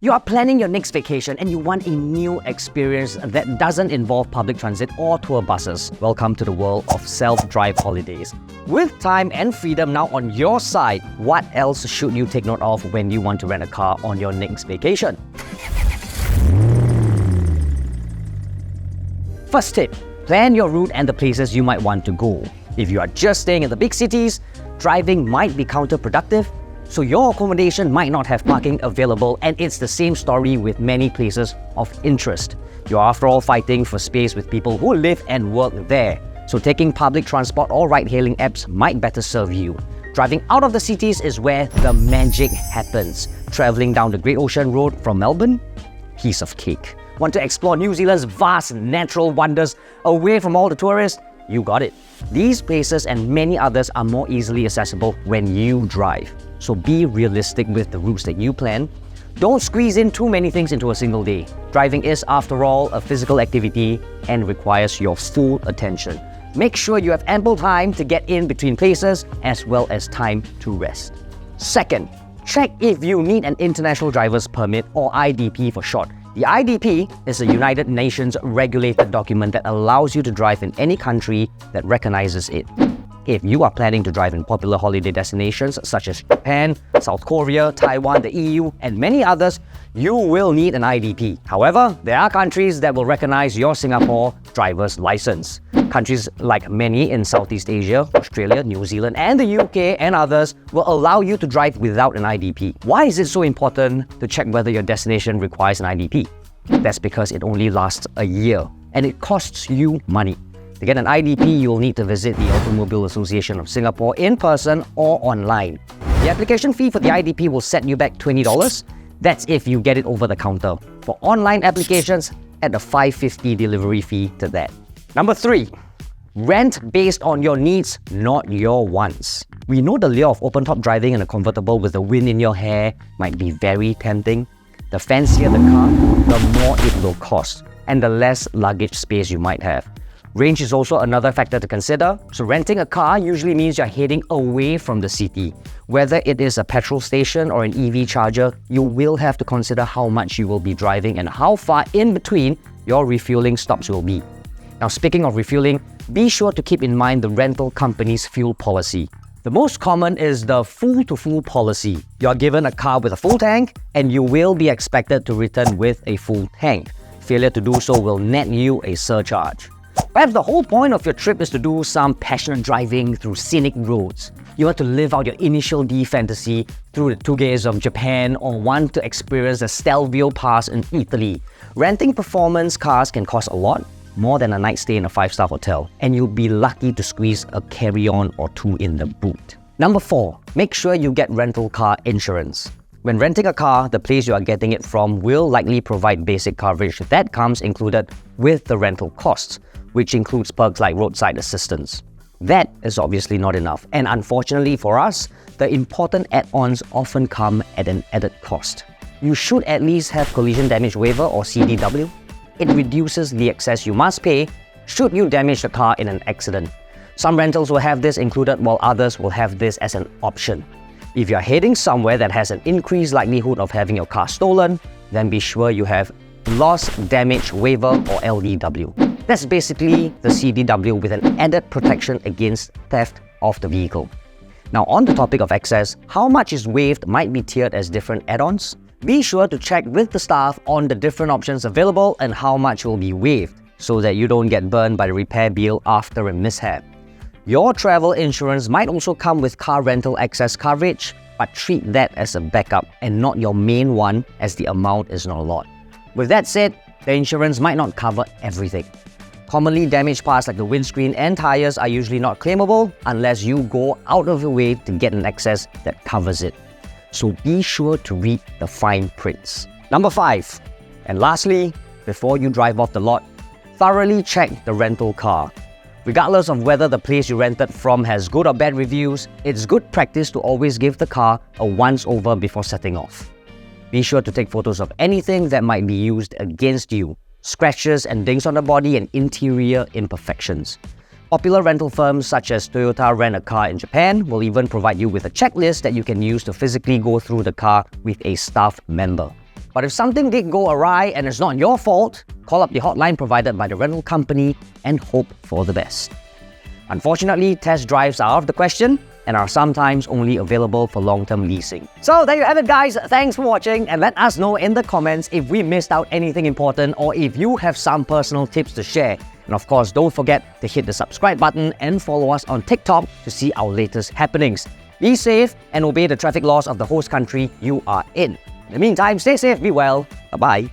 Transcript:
You are planning your next vacation and you want a new experience that doesn't involve public transit or tour buses. Welcome to the world of self-drive holidays. With time and freedom now on your side, what else should you take note of when you want to rent a car on your next vacation? First tip, plan your route and the places you might want to go. If you are just staying in the big cities, driving might be counterproductive. So your accommodation might not have parking available, and it's the same story with many places of interest. You're after all fighting for space with people who live and work there. So taking public transport or ride-hailing apps might better serve you. Driving out of the cities is where the magic happens. Traveling down the Great Ocean Road from Melbourne? Piece of cake. Want to explore New Zealand's vast natural wonders away from all the tourists? You got it. These places and many others are more easily accessible when you drive. So be realistic with the routes that you plan. Don't squeeze in too many things into a single day. Driving is, after all, a physical activity and requires your full attention. Make sure you have ample time to get in between places as well as time to rest. Second, check if you need an International Driver's Permit or IDP for short. The IDP is a United Nations regulated document that allows you to drive in any country that recognizes it. If you are planning to drive in popular holiday destinations such as Japan, South Korea, Taiwan, the EU, and many others, you will need an IDP. However, there are countries that will recognize your Singapore driver's license. Countries like many in Southeast Asia, Australia, New Zealand, and the UK and others will allow you to drive without an IDP. Why is it so important to check whether your destination requires an IDP? That's because it only lasts a year and it costs you money. To get an IDP, you'll need to visit the Automobile Association of Singapore in person or online. The application fee for the IDP will set you back $20. That's if you get it over the counter. For online applications, add a $5.50 delivery fee to that. Number 3, rent based on your needs, not your wants. We know the lure of open-top driving in a convertible with the wind in your hair might be very tempting. The fancier the car, the more it will cost, and the less luggage space you might have. Range is also another factor to consider. So renting a car usually means you're heading away from the city. Whether it is a petrol station or an EV charger, you will have to consider how much you will be driving and how far in between your refueling stops will be. Now, speaking of refueling, be sure to keep in mind the rental company's fuel policy. The most common is the full-to-full policy. You're given a car with a full tank and you will be expected to return with a full tank. Failure to do so will net you a surcharge. Perhaps the whole point of your trip is to do some passionate driving through scenic roads. You want to live out your initial D fantasy through the Tuges of Japan or want to experience the Stelvio Pass in Italy. Renting performance cars can cost a lot, more than a night stay in a 5-star hotel, and you'll be lucky to squeeze a carry-on or two in the boot. Number 4, make sure you get rental car insurance. When renting a car, the place you are getting it from will likely provide basic coverage that comes included with the rental costs, which includes perks like roadside assistance. That is obviously not enough, and unfortunately for us, the important add-ons often come at an added cost. You should at least have collision damage waiver or CDW. It reduces the excess you must pay should you damage the car in an accident. Some rentals will have this included while others will have this as an option. If you're heading somewhere that has an increased likelihood of having your car stolen, then be sure you have loss damage waiver or LDW. That's basically the CDW with an added protection against theft of the vehicle. Now, on the topic of excess, how much is waived might be tiered as different add-ons. Be sure to check with the staff on the different options available and how much will be waived so that you don't get burned by the repair bill after a mishap. Your travel insurance might also come with car rental excess coverage, but treat that as a backup and not your main one as the amount is not a lot. With that said, the insurance might not cover everything. Commonly damaged parts like the windscreen and tires are usually not claimable unless you go out of your way to get an excess that covers it. So be sure to read the fine prints. Number 5, and lastly, before you drive off the lot, thoroughly check the rental car. Regardless of whether the place you rented from has good or bad reviews, it's good practice to always give the car a once-over before setting off. Be sure to take photos of anything that might be used against you. Scratches and dings on the body and interior imperfections. Popular rental firms such as Toyota Rent a Car in Japan will even provide you with a checklist that you can use to physically go through the car with a staff member. But if something did go awry and it's not your fault, call up the hotline provided by the rental company and hope for the best. Unfortunately, test drives are out of the question and are sometimes only available for long-term leasing. So there you have it, guys. Thanks for watching, and let us know in the comments if we missed out anything important or if you have some personal tips to share. And of course, don't forget to hit the subscribe button and follow us on TikTok to see our latest happenings. Be safe and obey the traffic laws of the host country you are in. In the meantime, stay safe, be well, bye-bye.